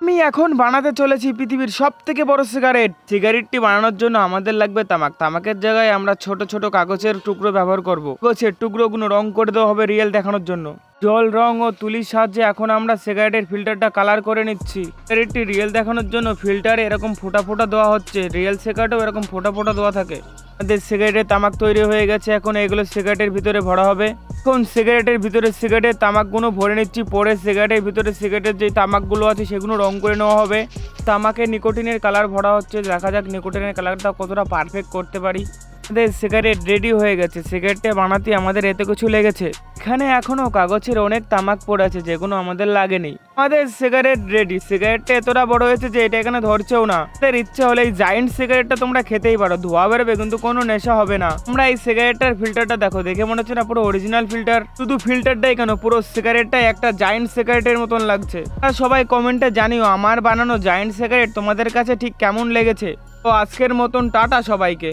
আমি এখন বানাতে চলেছি পৃথিবীর সব থেকে বড় সিগারেট। সিগারেটটি বানানোর জন্য আমাদের লাগবে তামাক। তামাকের জায়গায় আমরা ছোট ছোট কাগজের টুকরো ব্যবহার করব। কাগজের টুকরোগুলো রং করে দেওয়া হবে রিয়েল দেখানোর জন্য। জল, রং ও তুলির সাহায্যে এখন আমরা সিগারেটের ফিল্টারটা কালার করে নিচ্ছি। সিগারেটটি রিয়েল দেখানোর জন্য ফিল্টারে এরকম ফোঁটা ফোঁটা দেওয়া হচ্ছে। রিয়েল সিগারেটেও এরকম ফোঁটা ফোঁটা দেওয়া থাকে। আমাদের সিগারেটের তামাক তৈরি হয়ে গেছে। এখন এগুলো সিগারেটের ভিতরে ভরা হবে। এখন সিগারেটের ভিতরে সিগারেটের তামাকগুলো ভরে নিচ্ছি। পরে সিগারেটের ভিতরে সিগারেটের যে তামাকগুলো আছে সেগুলো রং করে নেওয়া হবে। তামাকে নিকোটিনের কালার ভরা হচ্ছে। দেখা যাক নিকোটিনের কালারটা কতটা পারফেক্ট করতে পারি। আমাদের সিগারেট রেডি হয়ে গেছে। সিগারেটটা বানাতে আমাদের এত কিছু লেগেছে। এখানে এখনো কাগজের অনেক তামাক পড়ে আছে যেগুলো আমাদের লাগেনি। আমাদের সিগারেট রেডি। সিগারেটটা এতটা বড় হয়েছে যে এটা এখানে ধরছেও না। আমাদের ইচ্ছে হলে এই জায়েন্ট সিগারেটটা তোমরা খেতেই পারো। ধোয়া বেরোবে কিন্তু কোনো নেশা হবে না। আমরা এই সিগারেটটার ফিল্টারটা দেখো, দেখে মনে হচ্ছে না পুরো অরিজিনাল ফিল্টার। শুধু ফিল্টারটাই কেন, পুরো সিগারেটটাই একটা জায়েন্ট সিগারেটের মতন লাগছে। আর সবাই কমেন্টে জানিও আমার বানানো জায়েন্ট সিগারেট তোমাদের কাছে ঠিক কেমন লেগেছে। তো আজকের মতন টাটা সবাইকে।